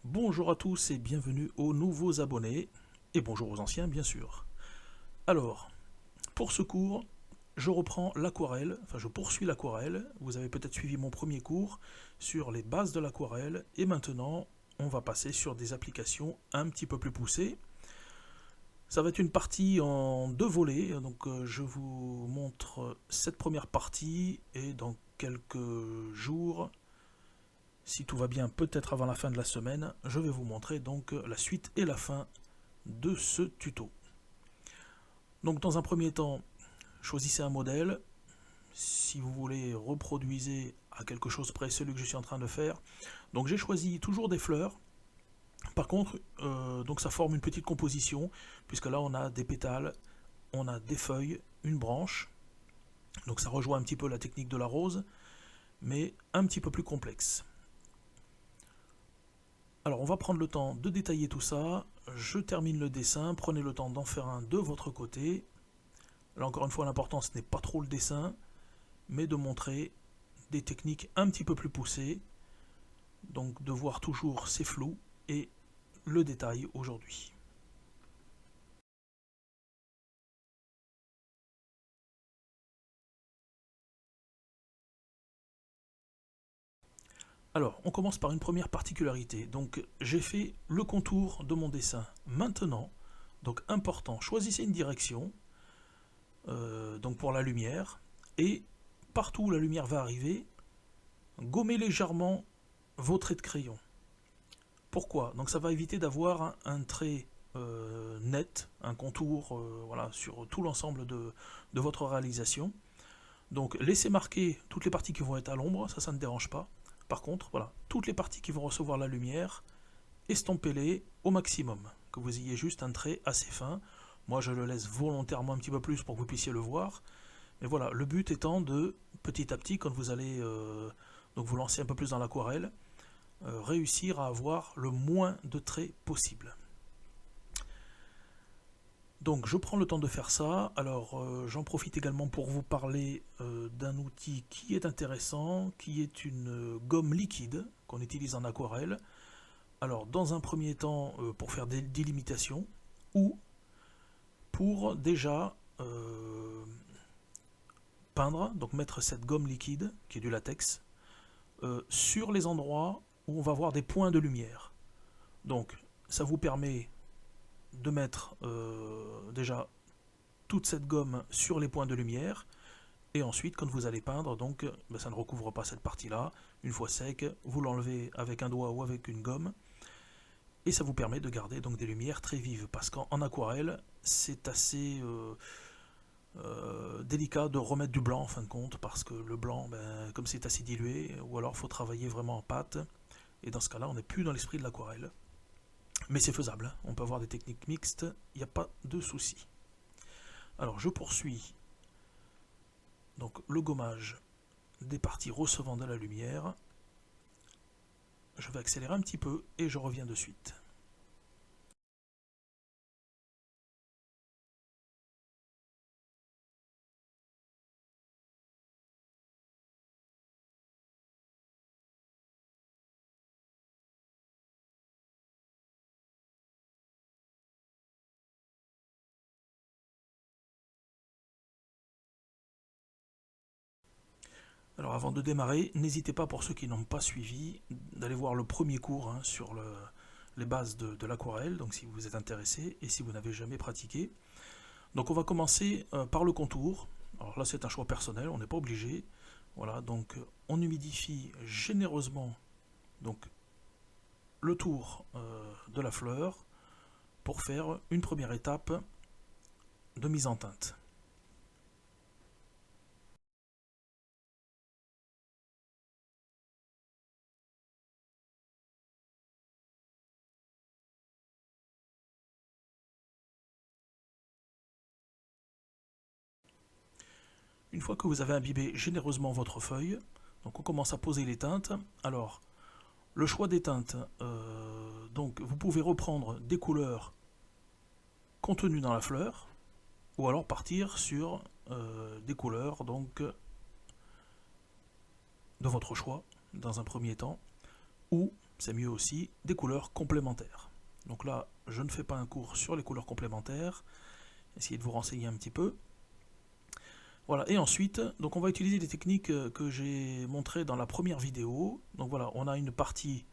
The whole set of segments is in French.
Bonjour à tous et bienvenue aux nouveaux abonnés, et bonjour aux anciens bien sûr. Alors, pour ce cours, je reprends l'aquarelle, enfin je poursuis l'aquarelle. Vous avez peut-être suivi mon premier cours sur les bases de l'aquarelle, et maintenant on va passer sur des applications un petit peu plus poussées. Ça va être une partie en deux volets, donc je vous montre cette première partie, et dans quelques jours, si tout va bien, peut-être avant la fin de la semaine, je vais vous montrer donc la suite et la fin de ce tuto. Donc dans un premier temps, choisissez un modèle. Si vous voulez, reproduisez à quelque chose près celui que je suis en train de faire. Donc j'ai choisi toujours des fleurs. Par contre, donc ça forme une petite composition, puisque là on a des pétales, on a des feuilles, une branche. Donc ça rejoint un petit peu la technique de la rose, mais un petit peu plus complexe. Alors on va prendre le temps de détailler tout ça. Je termine le dessin, prenez le temps d'en faire un de votre côté. Là encore une fois, l'important ce n'est pas trop le dessin, mais de montrer des techniques un petit peu plus poussées. Donc de voir toujours ces flous et le détail aujourd'hui. Alors, on commence par une première particularité. Donc, j'ai fait le contour de mon dessin. Maintenant, donc important, choisissez une direction, donc pour la lumière, et partout où la lumière va arriver, gommez légèrement vos traits de crayon. Pourquoi? Donc ça va éviter d'avoir un trait net, un contour voilà, sur tout l'ensemble de votre réalisation. Donc laissez marquer toutes les parties qui vont être à l'ombre, ça ne dérange pas. Par contre, voilà, toutes les parties qui vont recevoir la lumière, estompez-les au maximum, que vous ayez juste un trait assez fin. Moi je le laisse volontairement un petit peu plus pour que vous puissiez le voir. Mais voilà, le but étant de, petit à petit, quand vous allez donc vous lancer un peu plus dans l'aquarelle, réussir à avoir le moins de traits possible. Donc je prends le temps de faire ça. Alors j'en profite également pour vous parler d'un outil qui est intéressant, qui est une gomme liquide qu'on utilise en aquarelle. Alors dans un premier temps pour faire des délimitations ou pour déjà peindre, donc mettre cette gomme liquide qui est du latex sur les endroits où on va voir des points de lumière. Donc ça vous permet de mettre déjà toute cette gomme sur les points de lumière, et ensuite quand vous allez peindre, donc ça ne recouvre pas cette partie là. Une fois sec, vous l'enlevez avec un doigt ou avec une gomme, et ça vous permet de garder donc des lumières très vives, parce qu'en aquarelle c'est assez délicat de remettre du blanc en fin de compte, parce que le blanc, comme c'est assez dilué, ou alors il faut travailler vraiment en pâte, et dans ce cas là on n'est plus dans l'esprit de l'aquarelle. Mais c'est faisable, on peut avoir des techniques mixtes, il n'y a pas de souci. Alors je poursuis donc le gommage des parties recevant de la lumière. Je vais accélérer un petit peu et je reviens de suite. Alors avant de démarrer, n'hésitez pas, pour ceux qui n'ont pas suivi, d'aller voir le premier cours sur les bases de l'aquarelle, donc si vous êtes intéressé et si vous n'avez jamais pratiqué. Donc on va commencer par le contour. Alors là c'est un choix personnel, on n'est pas obligé. Voilà, donc on humidifie généreusement donc, le tour de la fleur pour faire une première étape de mise en teinte. Une fois que vous avez imbibé généreusement votre feuille, donc on commence à poser les teintes. Alors, le choix des teintes, donc vous pouvez reprendre des couleurs contenues dans la fleur, ou alors partir sur des couleurs donc de votre choix dans un premier temps, ou c'est mieux aussi des couleurs complémentaires. Donc là, je ne fais pas un cours sur les couleurs complémentaires, essayez de vous renseigner un petit peu. Voilà, et ensuite, donc on va utiliser des techniques que j'ai montrées dans la première vidéo. Donc voilà, on a une partie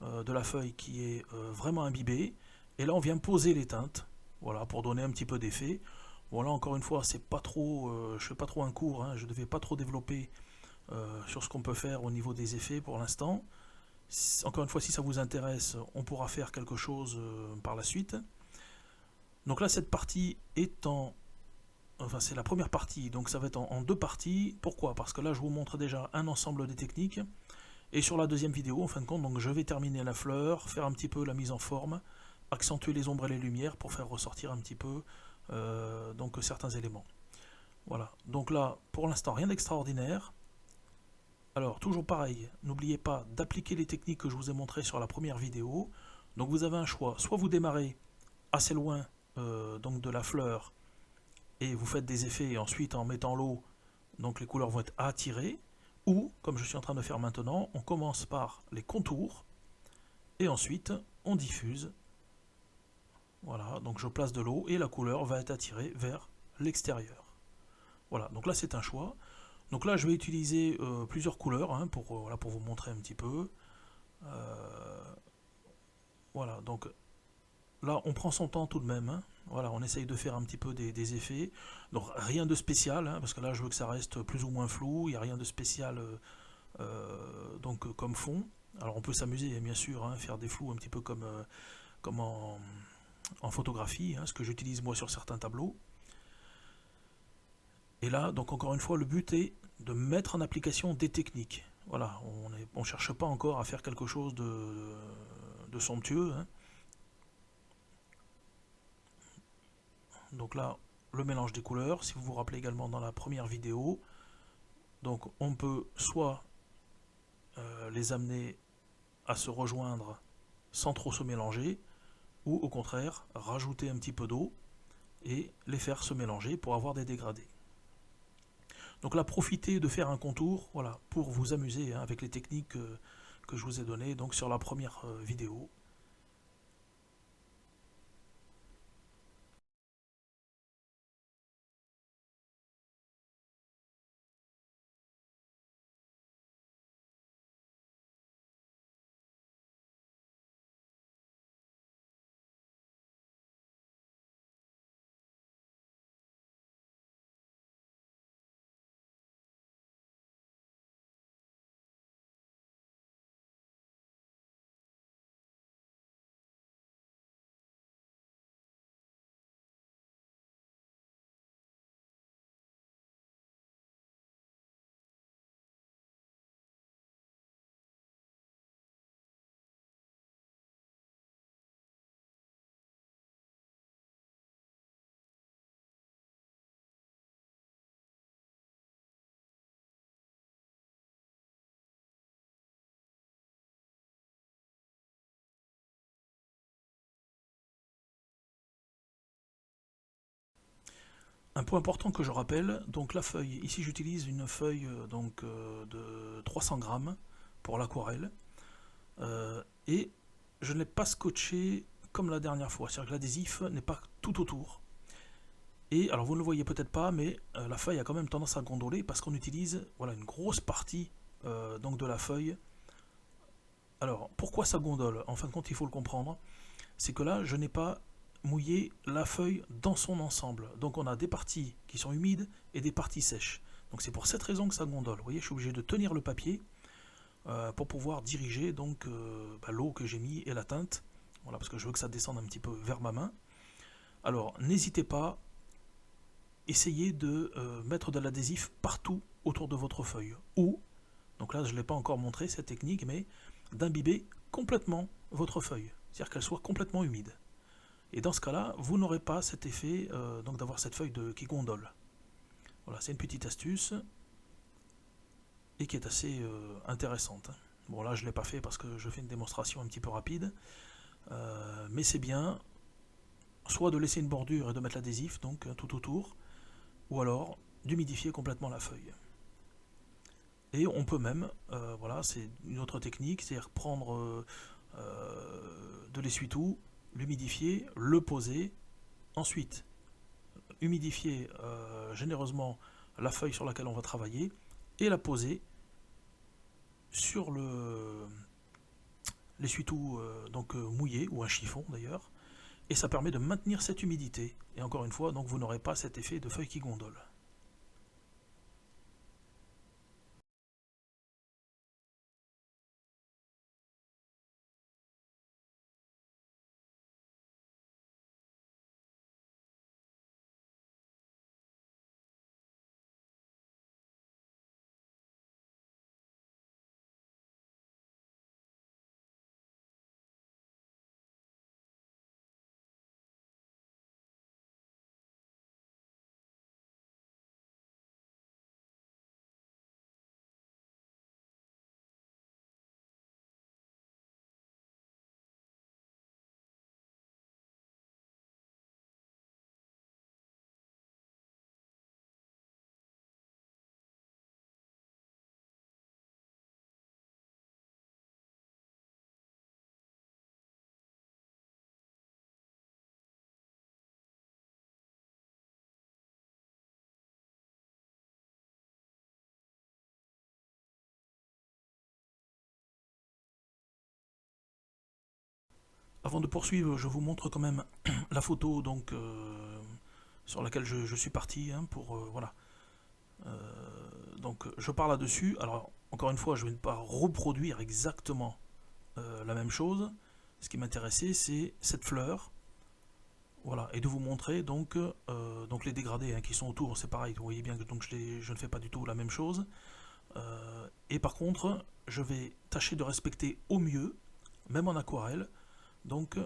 de la feuille qui est vraiment imbibée, et là on vient poser les teintes, voilà, pour donner un petit peu d'effet. Bon là encore une fois, c'est pas trop, je fais pas trop un cours, hein, je ne vais pas trop développer sur ce qu'on peut faire au niveau des effets pour l'instant. Encore une fois, si ça vous intéresse, on pourra faire quelque chose par la suite. Donc là, cette partie est en... Enfin, c'est la première partie, donc ça va être en deux parties. Pourquoi? Parce que là, je vous montre déjà un ensemble des techniques. Et sur la deuxième vidéo, en fin de compte, donc je vais terminer la fleur, faire un petit peu la mise en forme, accentuer les ombres et les lumières pour faire ressortir un petit peu donc certains éléments. Voilà, donc là, pour l'instant, rien d'extraordinaire. Alors, toujours pareil, n'oubliez pas d'appliquer les techniques que je vous ai montrées sur la première vidéo. Donc vous avez un choix, soit vous démarrez assez loin donc de la fleur, et vous faites des effets, et ensuite en mettant l'eau, donc les couleurs vont être attirées, ou, comme je suis en train de faire maintenant, on commence par les contours, et ensuite on diffuse. Voilà, donc je place de l'eau, et la couleur va être attirée vers l'extérieur. Voilà, donc là c'est un choix. Donc là je vais utiliser plusieurs couleurs hein, pour vous montrer un petit peu. Voilà, donc là on prend son temps tout de même. Hein. Voilà, on essaye de faire un petit peu des effets. Donc rien de spécial, hein, parce que là je veux que ça reste plus ou moins flou, il n'y a rien de spécial donc comme fond. Alors on peut s'amuser bien sûr, hein, faire des flous un petit peu comme en photographie, hein, ce que j'utilise moi sur certains tableaux. Et là, donc encore une fois, le but est de mettre en application des techniques. Voilà, on ne cherche pas encore à faire quelque chose de somptueux. Hein. Donc là, le mélange des couleurs, si vous vous rappelez également dans la première vidéo, donc on peut soit les amener à se rejoindre sans trop se mélanger, ou au contraire, rajouter un petit peu d'eau et les faire se mélanger pour avoir des dégradés. Donc là, profitez de faire un contour, voilà, pour vous amuser hein, avec les techniques que je vous ai données donc sur la première vidéo. Un point important que je rappelle, donc la feuille, ici j'utilise une feuille donc, de 300 grammes pour l'aquarelle, et je ne l'ai pas scotché comme la dernière fois, c'est-à-dire que l'adhésif n'est pas tout autour. Et alors vous ne le voyez peut-être pas, mais la feuille a quand même tendance à gondoler parce qu'on utilise voilà, une grosse partie donc de la feuille. Alors pourquoi ça gondole? En fin de compte il faut le comprendre, c'est que là je n'ai pas mouiller la feuille dans son ensemble. Donc on a des parties qui sont humides et des parties sèches. Donc c'est pour cette raison que ça gondole. Vous voyez, je suis obligé de tenir le papier pour pouvoir diriger donc l'eau que j'ai mis et la teinte. Voilà, parce que je veux que ça descende un petit peu vers ma main. Alors n'hésitez pas, essayez de mettre de l'adhésif partout autour de votre feuille. Ou, donc là je ne l'ai pas encore montré cette technique, mais d'imbiber complètement votre feuille. C'est-à-dire qu'elle soit complètement humide. Et dans ce cas-là, vous n'aurez pas cet effet donc d'avoir cette feuille qui gondole. Voilà, c'est une petite astuce et qui est assez intéressante. Bon là je ne l'ai pas fait parce que je fais une démonstration un petit peu rapide, mais c'est bien soit de laisser une bordure et de mettre l'adhésif donc tout autour, ou alors d'humidifier complètement la feuille. Et on peut même, voilà, c'est une autre technique, c'est-à-dire prendre de l'essuie-tout, l'humidifier, le poser, ensuite humidifier généreusement la feuille sur laquelle on va travailler et la poser sur l'essuie-tout donc mouillé ou un chiffon d'ailleurs, et ça permet de maintenir cette humidité. Et encore une fois, donc vous n'aurez pas cet effet de feuille qui gondole. Avant de poursuivre, je vous montre quand même la photo donc sur laquelle je suis parti hein, pour voilà. Donc je pars là-dessus. Alors encore une fois, je ne vais pas reproduire exactement la même chose. Ce qui m'intéressait, c'est cette fleur. Voilà, et de vous montrer donc les dégradés hein, qui sont autour, c'est pareil, vous voyez bien que donc je ne fais pas du tout la même chose. Et par contre, je vais tâcher de respecter au mieux, même en aquarelle, donc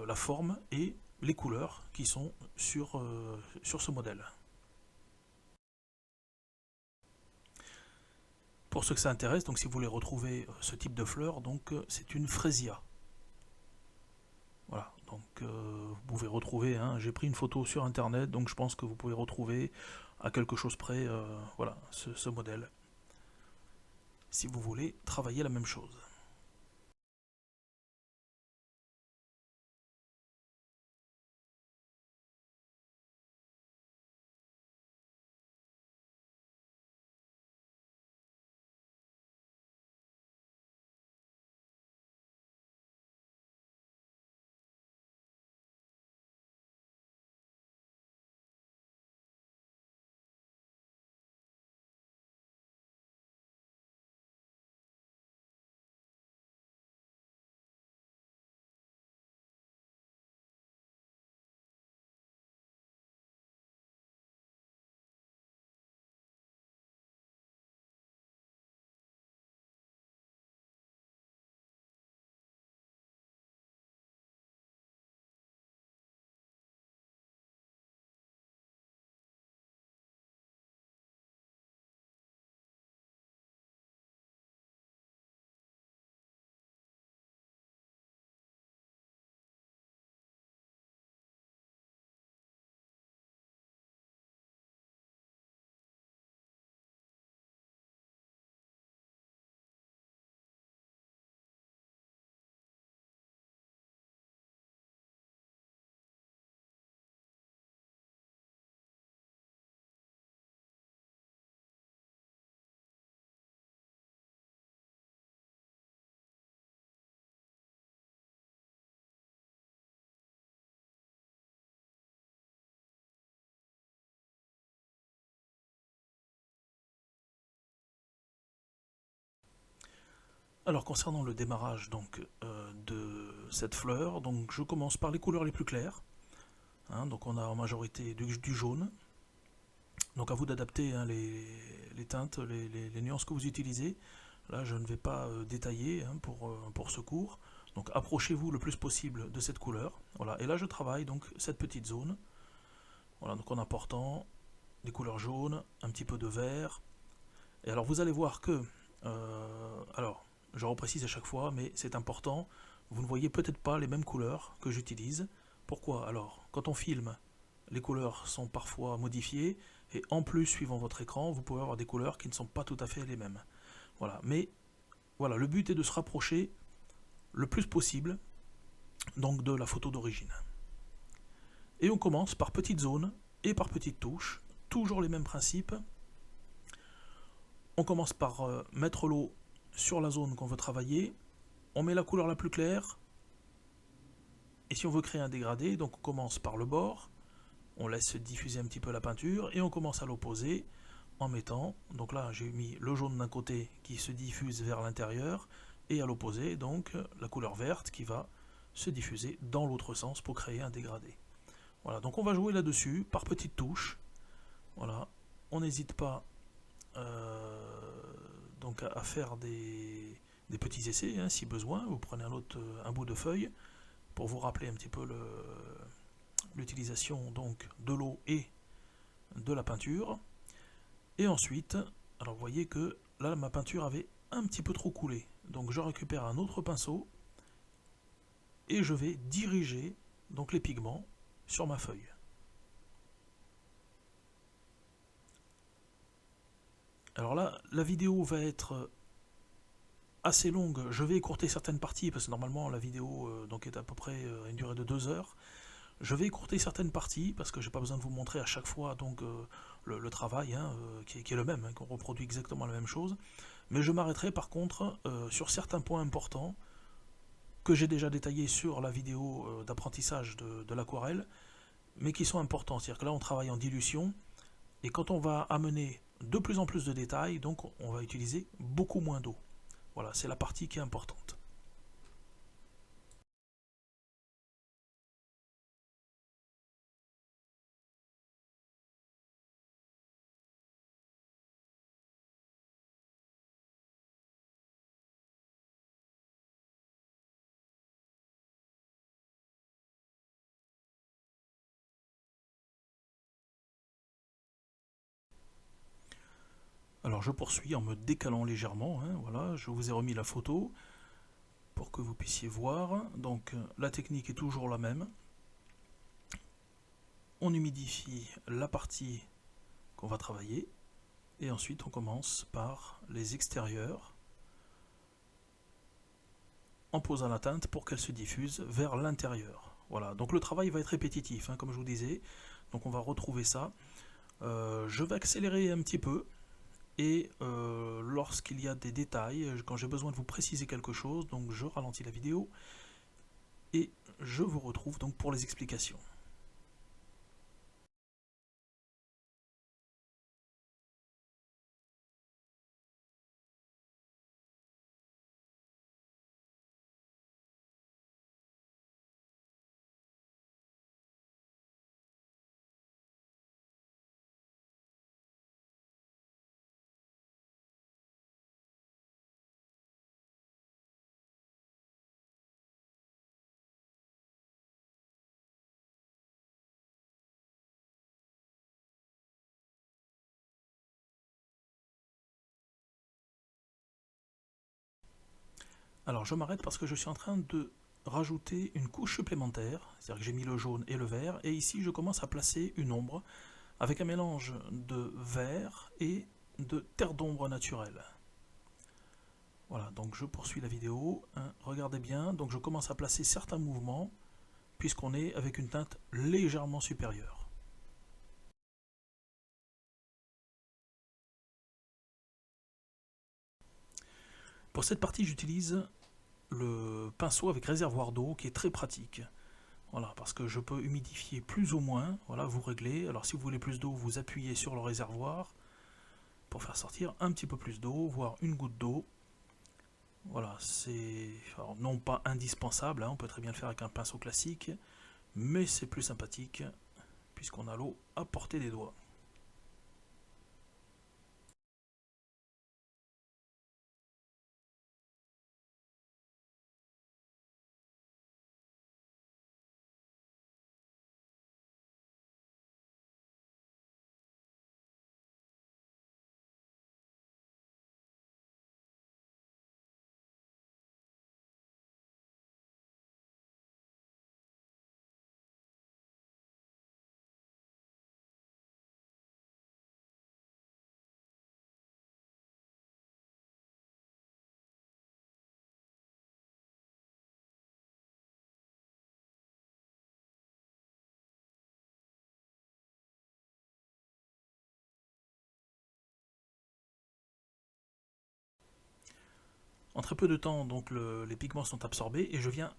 la forme et les couleurs qui sont sur ce modèle. Pour ceux que ça intéresse, donc si vous voulez retrouver ce type de fleur, donc c'est une fraisia. Voilà, donc vous pouvez retrouver, hein, j'ai pris une photo sur internet, donc je pense que vous pouvez retrouver à quelque chose près voilà, ce modèle, si vous voulez travailler la même chose. Alors concernant le démarrage donc, de cette fleur, donc je commence par les couleurs les plus claires. Hein, donc on a en majorité du jaune. Donc à vous d'adapter hein, les teintes, les nuances que vous utilisez. Là je ne vais pas détailler hein, pour ce cours. Donc approchez-vous le plus possible de cette couleur. Voilà. Et là je travaille donc cette petite zone. Voilà, donc en apportant des couleurs jaunes, un petit peu de vert. Et alors vous allez voir que, alors je reprécise à chaque fois, mais c'est important, vous ne voyez peut-être pas les mêmes couleurs que j'utilise. Pourquoi? Alors, quand on filme, les couleurs sont parfois modifiées, et en plus, suivant votre écran, vous pouvez avoir des couleurs qui ne sont pas tout à fait les mêmes. Voilà, mais voilà, le but est de se rapprocher le plus possible donc de la photo d'origine. Et on commence par petites zones et par petites touches, toujours les mêmes principes. On commence par mettre l'eau sur la zone qu'on veut travailler, on met la couleur la plus claire, et si on veut créer un dégradé, donc on commence par le bord, on laisse diffuser un petit peu la peinture, et on commence à l'opposé en mettant, donc là j'ai mis le jaune d'un côté qui se diffuse vers l'intérieur, et à l'opposé donc la couleur verte qui va se diffuser dans l'autre sens pour créer un dégradé. Voilà, donc on va jouer là-dessus par petites touches. Voilà, on n'hésite pas donc à faire des petits essais hein, si besoin. Vous prenez un bout de feuille pour vous rappeler un petit peu l'utilisation donc de l'eau et de la peinture. Et ensuite, alors vous voyez que là ma peinture avait un petit peu trop coulé. Donc je récupère un autre pinceau et je vais diriger donc les pigments sur ma feuille. Alors là, la vidéo va être assez longue. Je vais écourter certaines parties parce que normalement la vidéo donc est à peu près une durée de 2 heures. Je vais écourter certaines parties parce que j'ai pas besoin de vous montrer à chaque fois donc le travail hein, qui est le même, hein, qu'on reproduit exactement la même chose. Mais je m'arrêterai par contre sur certains points importants que j'ai déjà détaillés sur la vidéo d'apprentissage de l'aquarelle, mais qui sont importants. C'est-à-dire que là on travaille en dilution et quand on va amener de plus en plus de détails, donc on va utiliser beaucoup moins d'eau. Voilà, c'est la partie qui est importante. Alors je poursuis en me décalant légèrement, hein, voilà, je vous ai remis la photo pour que vous puissiez voir. Donc la technique est toujours la même. On humidifie la partie qu'on va travailler et ensuite on commence par les extérieurs en posant la teinte pour qu'elle se diffuse vers l'intérieur. Voilà, donc le travail va être répétitif, hein, comme je vous disais, donc on va retrouver ça. Je vais accélérer un petit peu et lorsqu'il y a des détails, quand j'ai besoin de vous préciser quelque chose, donc je ralentis la vidéo et je vous retrouve donc pour les explications. Alors je m'arrête parce que je suis en train de rajouter une couche supplémentaire, c'est-à-dire que j'ai mis le jaune et le vert, et ici je commence à placer une ombre avec un mélange de vert et de terre d'ombre naturelle. Voilà, donc je poursuis la vidéo, hein, regardez bien, donc je commence à placer certains mouvements, puisqu'on est avec une teinte légèrement supérieure. Pour cette partie, j'utilise le pinceau avec réservoir d'eau qui est très pratique. Voilà, parce que je peux humidifier plus ou moins, voilà, vous réglez. Alors si vous voulez plus d'eau, vous appuyez sur le réservoir pour faire sortir un petit peu plus d'eau, voire une goutte d'eau. Voilà, c'est non pas indispensable, hein, on peut très bien le faire avec un pinceau classique, mais c'est plus sympathique puisqu'on a l'eau à portée des doigts. En très peu de temps, donc les pigments sont absorbés et je viens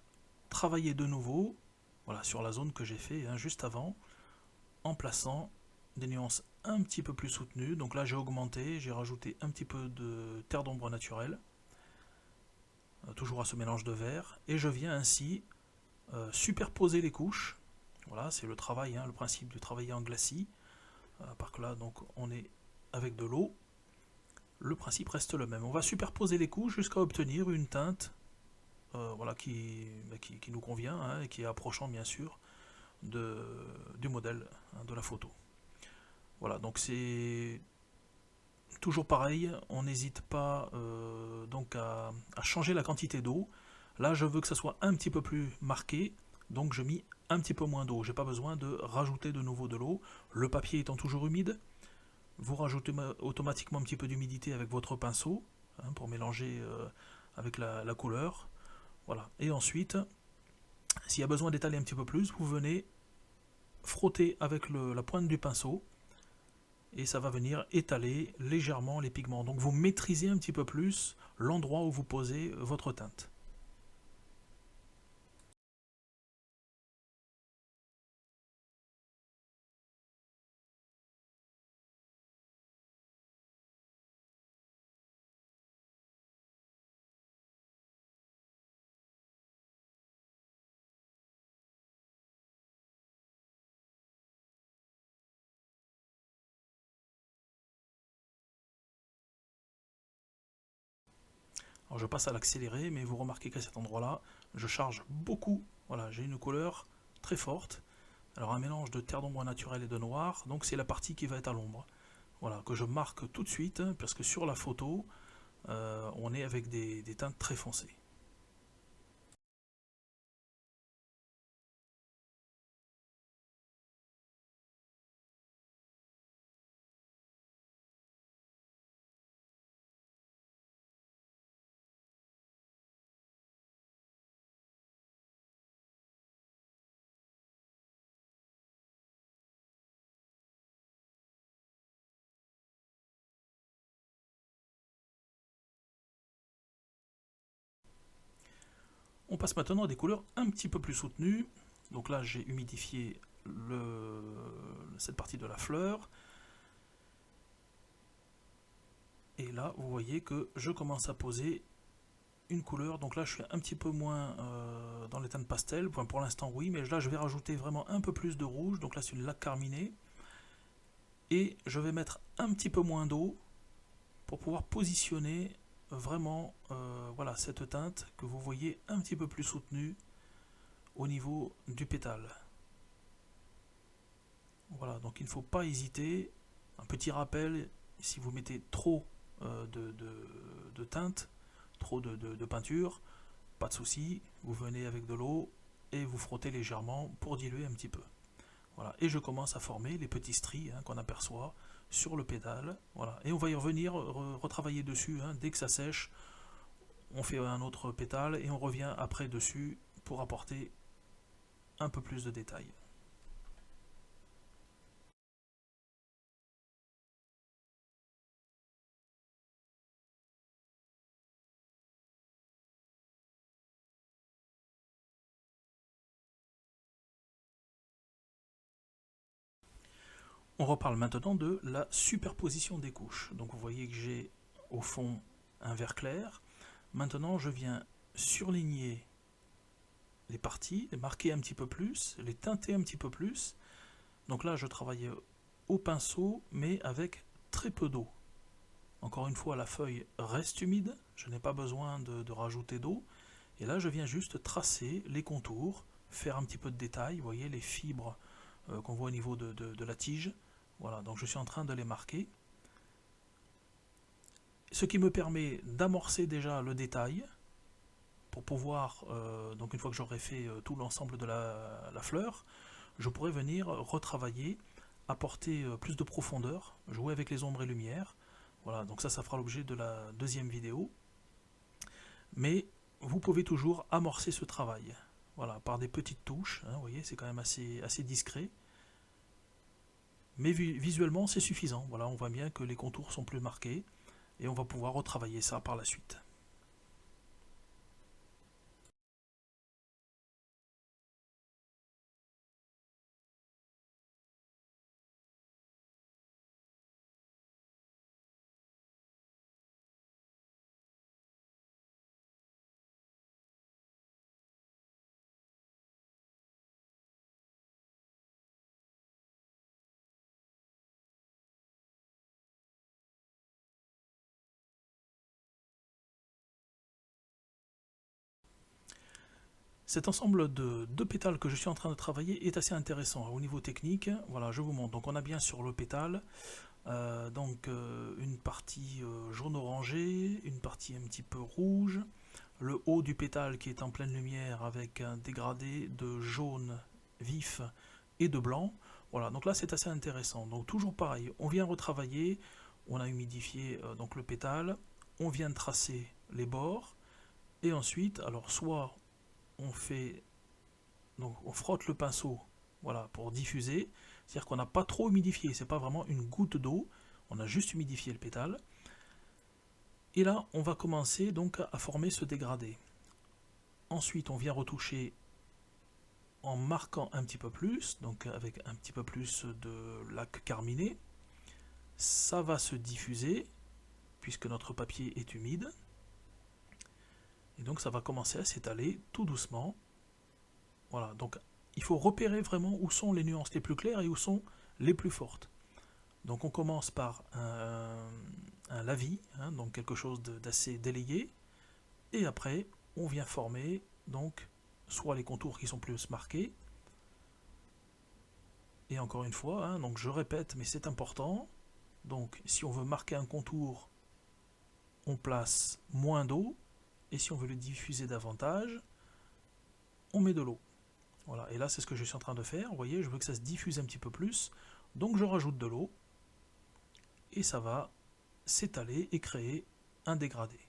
travailler de nouveau, voilà, sur la zone que j'ai fait juste avant, en plaçant des nuances un petit peu plus soutenues. Donc là j'ai augmenté, j'ai rajouté un petit peu de terre d'ombre naturelle, toujours à ce mélange de vert, et je viens ainsi superposer les couches. Voilà, c'est le travail, le principe de travailler en glacis. Par que là, donc, on est avec de l'eau. Le principe reste le même. On va superposer les couches jusqu'à obtenir une teinte voilà, qui nous convient et qui est approchant bien sûr du modèle de la photo. Voilà, donc c'est toujours pareil, on n'hésite pas donc à changer la quantité d'eau. Là, je veux que ça soit un petit peu plus marqué, donc je mets un petit peu moins d'eau. J'ai pas besoin de rajouter de nouveau de l'eau. Le papier étant toujours humide, vous rajoutez automatiquement un petit peu d'humidité avec votre pinceau pour mélanger avec la couleur. Voilà. Et ensuite, s'il y a besoin d'étaler un petit peu plus, vous venez frotter avec la pointe du pinceau et ça va venir étaler légèrement les pigments. Donc vous maîtrisez un petit peu plus l'endroit où vous posez votre teinte. Alors je passe à l'accéléré, mais vous remarquez qu'à cet endroit-là, je charge beaucoup. Voilà, j'ai une couleur très forte. Alors un mélange de terre d'ombre naturelle et de noir, donc c'est la partie qui va être à l'ombre. Voilà, que je marque tout de suite, parce que sur la photo, on est avec des teintes très foncées. On passe maintenant à des couleurs un petit peu plus soutenues. Donc là, j'ai humidifié cette partie de la fleur. Et là, vous voyez que je commence à poser une couleur. Donc là, je suis un petit peu moins dans les teintes pastel. Enfin, pour l'instant, oui, mais là, je vais rajouter vraiment un peu plus de rouge. Donc là, c'est une laque carminée. Et je vais mettre un petit peu moins d'eau pour pouvoir positionner vraiment voilà, cette teinte que vous voyez un petit peu plus soutenue au niveau du pétale. Voilà, donc il ne faut pas hésiter. Un petit rappel, si vous mettez trop de teinte, trop de peinture, pas de souci, vous venez avec de l'eau et vous frottez légèrement pour diluer un petit peu. Voilà, et je commence à former les petits stries qu'on aperçoit sur le pédale. Voilà, et on va y revenir, retravailler dessus dès que ça sèche. On fait un autre pétale et on revient après dessus pour apporter un peu plus de détails. On reparle maintenant de la superposition des couches. Donc vous voyez que j'ai au fond un vert clair. Maintenant je viens surligner les parties, les marquer un petit peu plus, les teinter un petit peu plus. Donc là je travaille au pinceau mais avec très peu d'eau. Encore une fois la feuille reste humide, je n'ai pas besoin de rajouter d'eau. Et là je viens juste tracer les contours, faire un petit peu de détail, vous voyez les fibres qu'on voit au niveau de la tige. Voilà, donc je suis en train de les marquer. Ce qui me permet d'amorcer déjà le détail pour pouvoir, donc une fois que j'aurai fait tout l'ensemble de la fleur, je pourrais venir retravailler, apporter plus de profondeur, jouer avec les ombres et lumières. Voilà, donc ça fera l'objet de la deuxième vidéo. Mais vous pouvez toujours amorcer ce travail. Voilà, par des petites touches, vous voyez, c'est quand même assez discret. Mais visuellement, c'est suffisant. Voilà, on voit bien que les contours sont plus marqués et on va pouvoir retravailler ça par la suite. Cet ensemble de deux pétales que je suis en train de travailler est assez intéressant au niveau technique. Voilà, je vous montre. Donc on a bien sur le pétale une partie jaune-orangé, une partie un petit peu rouge, le haut du pétale qui est en pleine lumière avec un dégradé de jaune vif et de blanc. Voilà, donc là c'est assez intéressant. Donc toujours pareil, on vient retravailler, on a humidifié donc le pétale, on vient tracer les bords, et ensuite, alors soit on fait, donc on frotte le pinceau, voilà, pour diffuser, c'est-à-dire qu'on n'a pas trop humidifié, c'est pas vraiment une goutte d'eau, on a juste humidifié le pétale. Et là, on va commencer donc à former ce dégradé. Ensuite, on vient retoucher en marquant un petit peu plus, donc avec un petit peu plus de lac carminé. Ça va se diffuser, puisque notre papier est humide. Et donc ça va commencer à s'étaler tout doucement. Voilà, donc il faut repérer vraiment où sont les nuances les plus claires et où sont les plus fortes. Donc on commence par un lavis, hein, donc quelque chose d'assez délayé, et après on vient former donc soit les contours qui sont plus marqués, et encore une fois, hein, donc je répète, mais c'est important, donc si on veut marquer un contour, on place moins d'eau, et si on veut le diffuser davantage, on met de l'eau. Voilà, et là c'est ce que je suis en train de faire, vous voyez, je veux que ça se diffuse un petit peu plus, donc je rajoute de l'eau, et ça va s'étaler et créer un dégradé.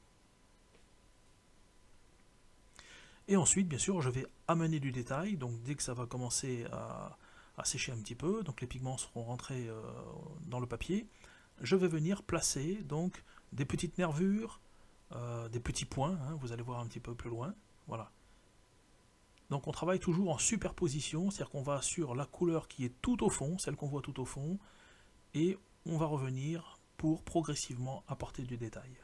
Et ensuite, bien sûr, je vais amener du détail, donc dès que ça va commencer à sécher un petit peu, donc les pigments seront rentrés dans le papier, je vais venir placer donc des petites nervures, des petits points, hein, vous allez voir un petit peu plus loin, voilà. Donc on travaille toujours en superposition, c'est-à-dire qu'on va sur la couleur qui est tout au fond, celle qu'on voit tout au fond, et on va revenir pour progressivement apporter du détail.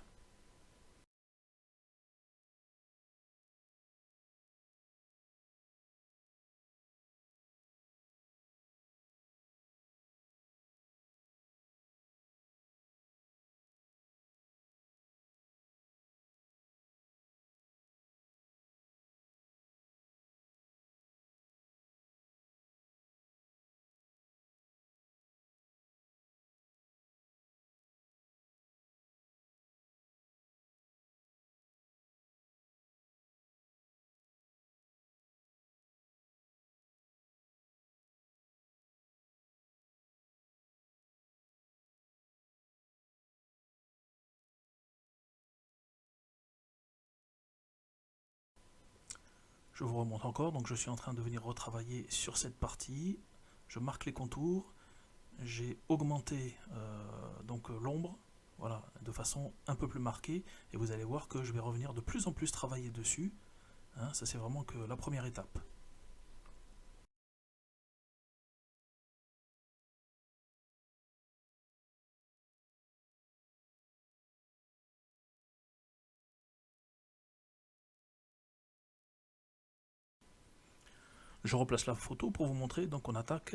Je vous remonte encore, donc je suis en train de venir retravailler sur cette partie, je marque les contours, j'ai augmenté donc l'ombre, voilà, de façon un peu plus marquée, et vous allez voir que je vais revenir de plus en plus travailler dessus, hein, ça c'est vraiment que la première étape. Je replace la photo pour vous montrer, donc on attaque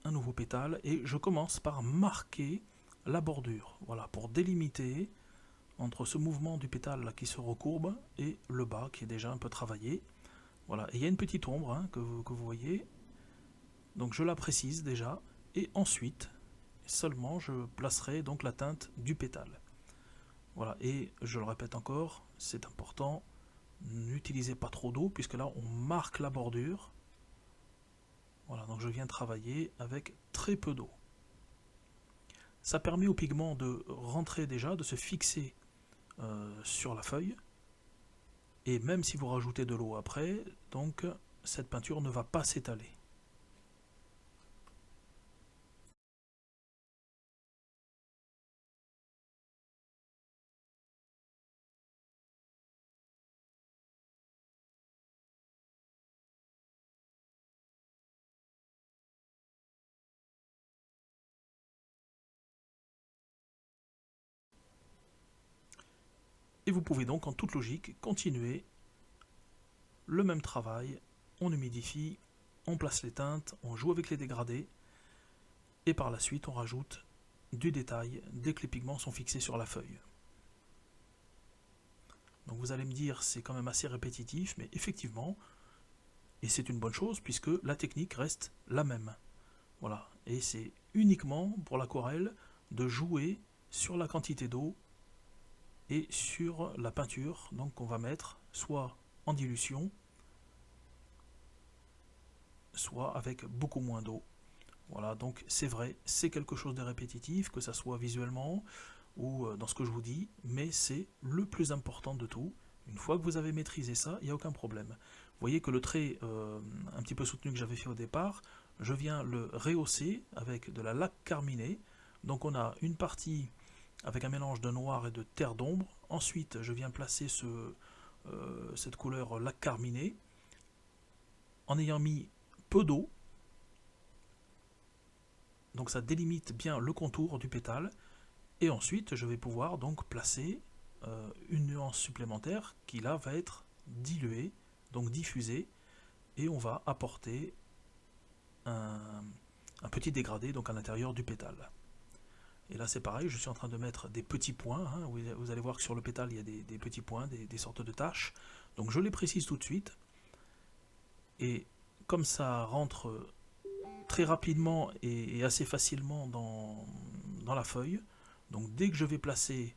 un nouveau pétale, et je commence par marquer la bordure, voilà, pour délimiter entre ce mouvement du pétale là, qui se recourbe et le bas qui est déjà un peu travaillé. Voilà, et il y a une petite ombre hein, que vous voyez, donc je la précise déjà, et ensuite seulement je placerai donc la teinte du pétale. Voilà, et je le répète encore, c'est important, n'utilisez pas trop d'eau puisque là on marque la bordure. Voilà, donc je viens travailler avec très peu d'eau. Ça permet au pigment de rentrer déjà, de se fixer sur la feuille, et même si vous rajoutez de l'eau après, donc cette peinture ne va pas s'étaler. Et vous pouvez donc en toute logique continuer le même travail, on humidifie, on place les teintes, on joue avec les dégradés, et par la suite on rajoute du détail dès que les pigments sont fixés sur la feuille. Donc vous allez me dire c'est quand même assez répétitif, mais effectivement, et c'est une bonne chose puisque la technique reste la même. Voilà, et c'est uniquement pour l'aquarelle de jouer sur la quantité d'eau et sur la peinture, donc qu'on va mettre soit en dilution, soit avec beaucoup moins d'eau. Voilà, donc c'est vrai, c'est quelque chose de répétitif, que ça soit visuellement ou dans ce que je vous dis, mais c'est le plus important de tout. Une fois que vous avez maîtrisé ça, il n'y a aucun problème. Vous voyez que le trait un petit peu soutenu que j'avais fait au départ, je viens le rehausser avec de la laque carminée. Donc on a une partie avec un mélange de noir et de terre d'ombre. Ensuite, je viens placer cette couleur laque carminée en ayant mis peu d'eau. Donc ça délimite bien le contour du pétale. Et ensuite, je vais pouvoir donc placer une nuance supplémentaire qui là va être diluée, donc diffusée, et on va apporter un, un petit dégradé donc à l'intérieur du pétale. Et là c'est pareil, je suis en train de mettre des petits points, hein, vous allez voir que sur le pétale il y a des petits points, des sortes de taches, donc je les précise tout de suite, et comme ça rentre très rapidement et assez facilement dans la feuille, donc dès que je vais placer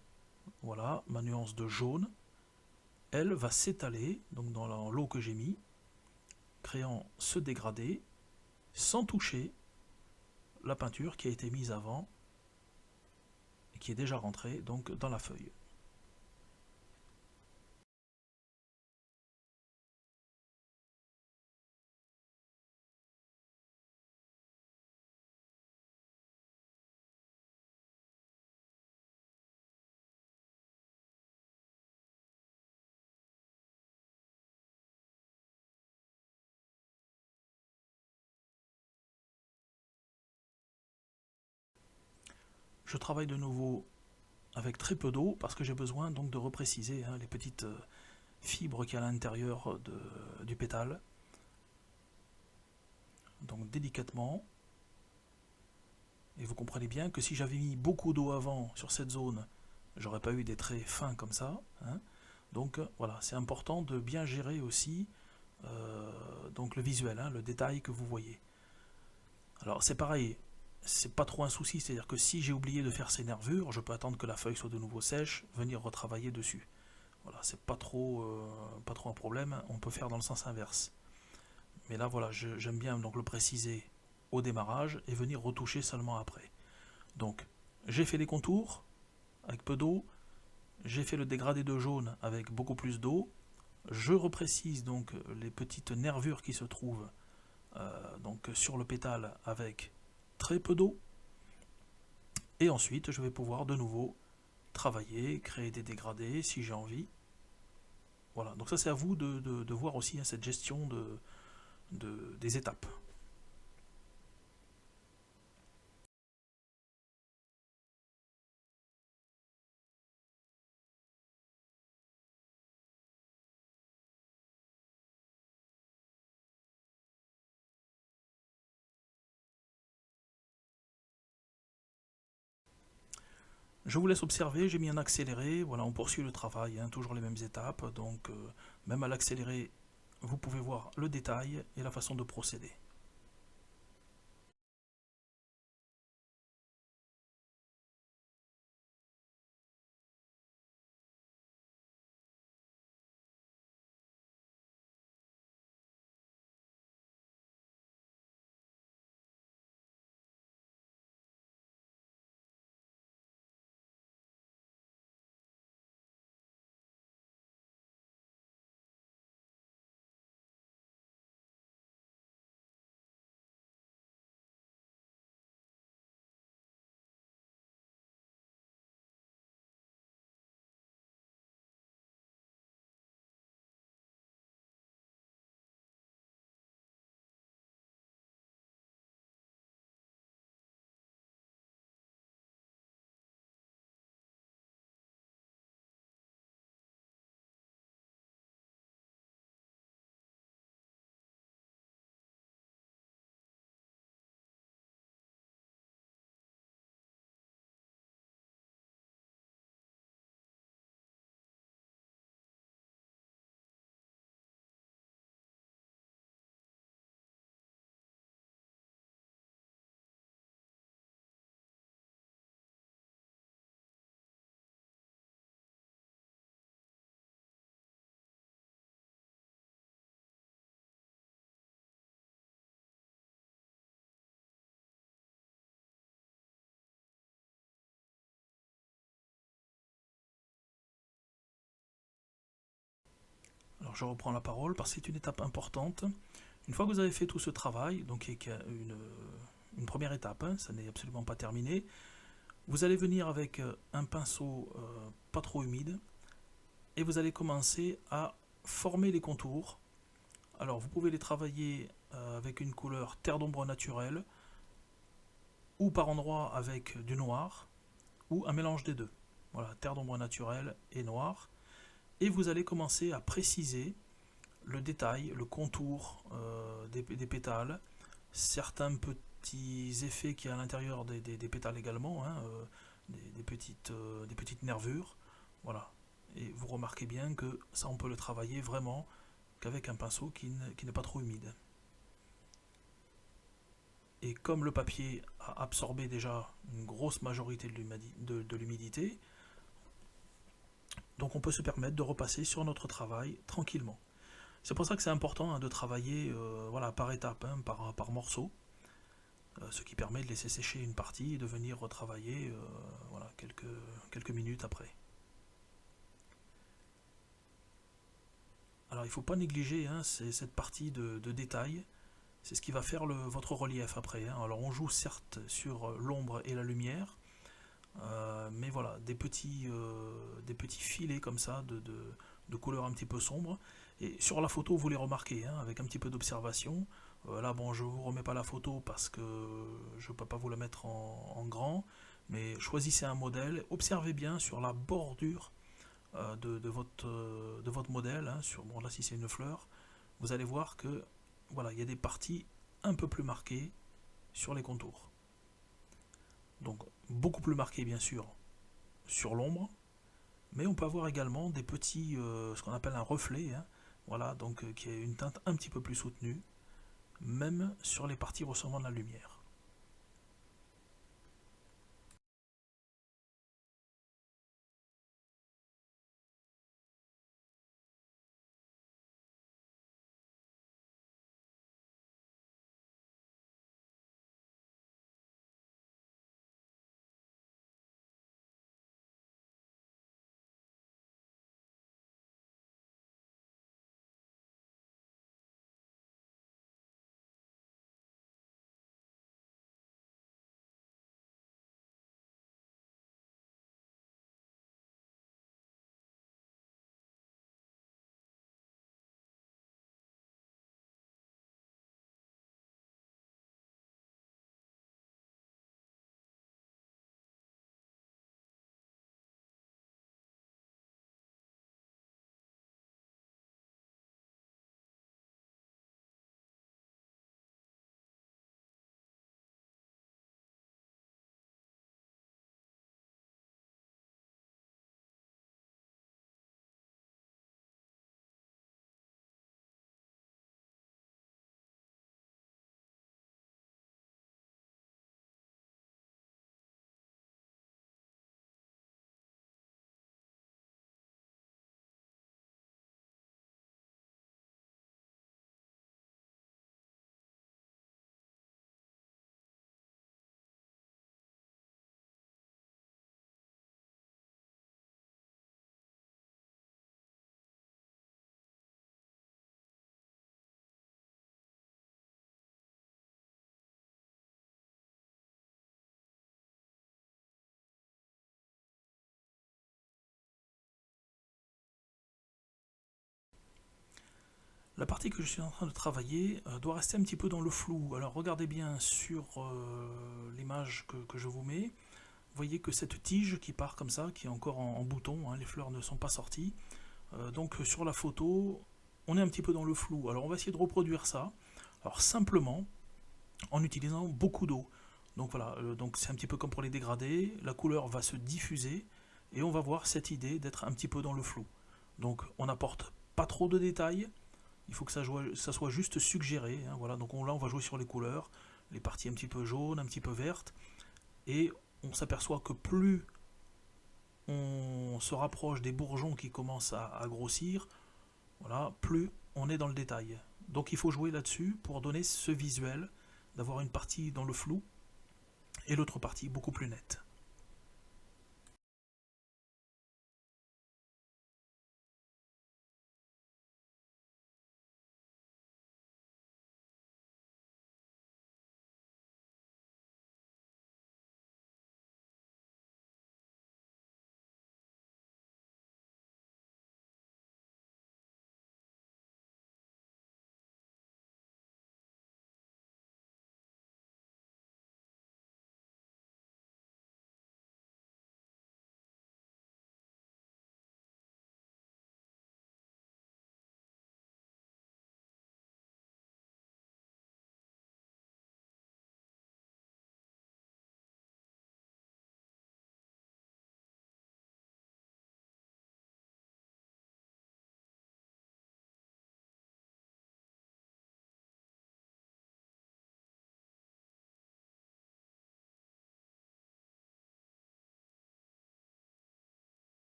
voilà, ma nuance de jaune, elle va s'étaler donc dans l'eau que j'ai mis, créant ce dégradé sans toucher la peinture qui a été mise avant et qui est déjà rentrée donc dans la feuille. Je travaille de nouveau avec très peu d'eau parce que j'ai besoin donc de repréciser les petites fibres qu'il y a à l'intérieur du pétale. Donc délicatement. Et vous comprenez bien que si j'avais mis beaucoup d'eau avant sur cette zone, j'aurais pas eu des traits fins comme ça. Hein. Donc voilà, c'est important de bien gérer aussi donc le visuel, hein, le détail que vous voyez. Alors c'est pareil, c'est pas trop un souci, c'est-à-dire que si j'ai oublié de faire ces nervures, je peux attendre que la feuille soit de nouveau sèche, venir retravailler dessus. Voilà, c'est pas trop un problème, on peut faire dans le sens inverse. Mais là voilà, j'aime bien donc le préciser au démarrage et venir retoucher seulement après. Donc j'ai fait les contours avec peu d'eau, j'ai fait le dégradé de jaune avec beaucoup plus d'eau, je reprécise donc les petites nervures qui se trouvent donc sur le pétale avec très peu d'eau, et ensuite je vais pouvoir de nouveau travailler, créer des dégradés si j'ai envie. Voilà, donc ça c'est à vous de voir aussi hein, cette gestion des étapes. Je vous laisse observer, j'ai mis un accéléré, voilà, on poursuit le travail, hein, toujours les mêmes étapes, donc même à l'accéléré, vous pouvez voir le détail et la façon de procéder. je reprends la parole parce que c'est une étape importante. Une fois que vous avez fait tout ce travail, donc il y a une première étape, hein, ça n'est absolument pas terminé, vous allez venir avec un pinceau pas trop humide et vous allez commencer à former les contours. Alors vous pouvez les travailler avec une couleur terre d'ombre naturelle ou par endroits avec du noir ou un mélange des deux. Voilà, terre d'ombre naturelle et noir. Et vous allez commencer à préciser le détail, le contour des pétales, certains petits effets qu'il y a à l'intérieur des pétales également, hein, des petites nervures. Voilà. Et vous remarquez bien que ça, on peut le travailler vraiment qu'avec un pinceau qui n'est pas trop humide. Et comme le papier a absorbé déjà une grosse majorité de l'humidité, donc on peut se permettre de repasser sur notre travail tranquillement. C'est pour ça que c'est important, hein, de travailler voilà, par étapes, hein, par morceaux, ce qui permet de laisser sécher une partie et de venir retravailler voilà, quelques minutes après. Alors il ne faut pas négliger, hein, cette partie de détail, c'est ce qui va faire votre relief après, hein. Alors on joue certes sur l'ombre et la lumière, mais voilà, des petits filets comme ça de couleurs un petit peu sombres. Et sur la photo, vous les remarquez, hein, avec un petit peu d'observation. Là, bon, je ne vous remets pas la photo parce que je ne peux pas vous la mettre en grand, mais choisissez un modèle, observez bien sur la bordure de votre modèle, hein, bon, là, si c'est une fleur, vous allez voir que voilà, il y a des parties un peu plus marquées sur les contours. Donc, beaucoup plus marquées, bien sûr, sur l'ombre, mais on peut avoir également des petits, ce qu'on appelle un reflet, hein, voilà, donc qui est une teinte un petit peu plus soutenue, même sur les parties recevant de la lumière. La partie que je suis en train de travailler doit rester un petit peu dans le flou. Alors regardez bien sur l'image que je vous mets. Vous voyez que cette tige qui part comme ça, qui est encore en bouton, hein, les fleurs ne sont pas sorties. Donc sur la photo, on est un petit peu dans le flou. Alors on va essayer de reproduire ça. Alors simplement en utilisant beaucoup d'eau. Donc voilà, donc c'est un petit peu comme pour les dégradés. La couleur va se diffuser et on va voir cette idée d'être un petit peu dans le flou. Donc on n'apporte pas trop de détails. Il faut que ça soit juste suggéré, hein, voilà. Donc là on va jouer sur les couleurs, les parties un petit peu jaunes, un petit peu vertes, et on s'aperçoit que plus on se rapproche des bourgeons qui commencent à grossir, voilà, plus on est dans le détail. Donc il faut jouer là-dessus pour donner ce visuel, d'avoir une partie dans le flou et l'autre partie beaucoup plus nette.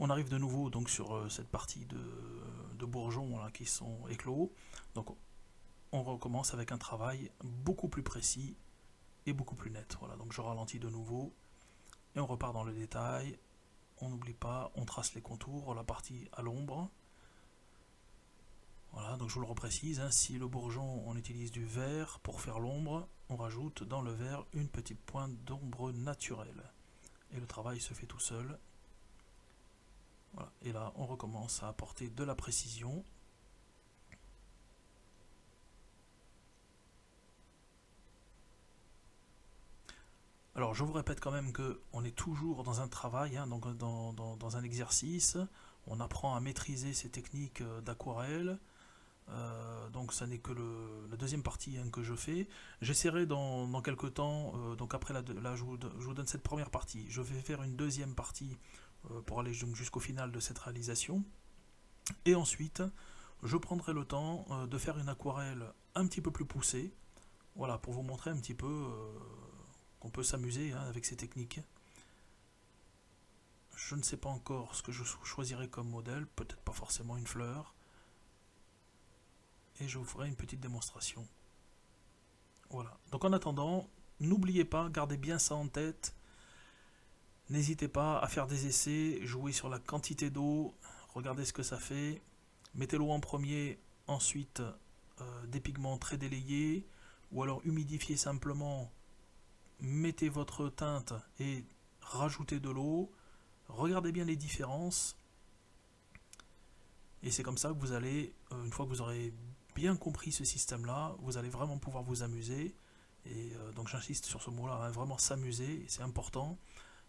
On arrive de nouveau donc sur cette partie de bourgeons là, qui sont éclos. Donc on recommence avec un travail beaucoup plus précis et beaucoup plus net. Voilà, donc je ralentis de nouveau et on repart dans le détail. On n'oublie pas, on trace les contours, la partie à l'ombre. Voilà, donc je vous le reprécise, hein, si le bourgeon, on utilise du vert pour faire l'ombre, on rajoute dans le vert une petite pointe d'ombre naturelle. Et le travail se fait tout seul. Voilà. Et là, on recommence à apporter de la précision. Alors, je vous répète quand même qu'on est toujours dans un travail, hein, donc dans un exercice. On apprend à maîtriser ces techniques d'aquarelle. Donc ça n'est que la deuxième partie hein, que je fais. J'essaierai dans quelques temps, donc après là je vous donne cette première partie. Je vais faire une deuxième partie pour aller jusqu'au final de cette réalisation. Et ensuite, je prendrai le temps de faire une aquarelle un petit peu plus poussée. Voilà, pour vous montrer un petit peu qu'on peut s'amuser hein, avec ces techniques. Je ne sais pas encore ce que je choisirai comme modèle, peut-être pas forcément une fleur. Et je vous ferai une petite démonstration. Voilà. Donc en attendant, n'oubliez pas, gardez bien ça en tête. N'hésitez pas à faire des essais, jouez sur la quantité d'eau, regardez ce que ça fait. Mettez l'eau en premier, ensuite des pigments très délayés, ou alors humidifiez simplement, mettez votre teinte et rajoutez de l'eau. Regardez bien les différences. Et c'est comme ça que vous allez, une fois que vous aurez bien compris ce système-là, vous allez vraiment pouvoir vous amuser. Et donc j'insiste sur ce mot-là, hein, vraiment s'amuser, c'est important.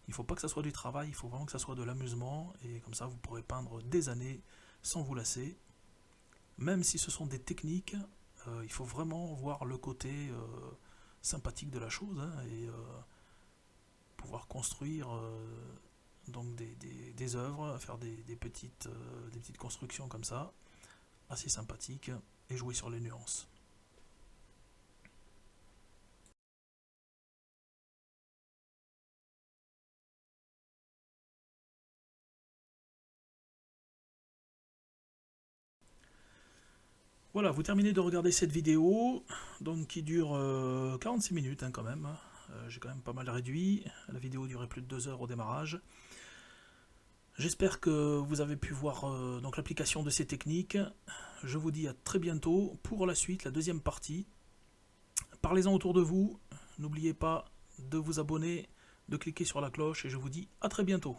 Il ne faut pas que ça soit du travail, il faut vraiment que ça soit de l'amusement. Et comme ça, vous pourrez peindre des années sans vous lasser. Même si ce sont des techniques, il faut vraiment voir le côté sympathique de la chose hein, et pouvoir construire donc des œuvres, faire des petites constructions comme ça, assez sympathiques, et jouer sur les nuances. Voilà, vous terminez de regarder cette vidéo, donc qui dure 46 minutes hein, quand même. J'ai quand même pas mal réduit, la vidéo durait plus de 2 heures au démarrage. J'espère que vous avez pu voir donc l'application de ces techniques. Je vous dis à très bientôt pour la suite, la deuxième partie. Parlez-en autour de vous, n'oubliez pas de vous abonner, de cliquer sur la cloche et je vous dis à très bientôt.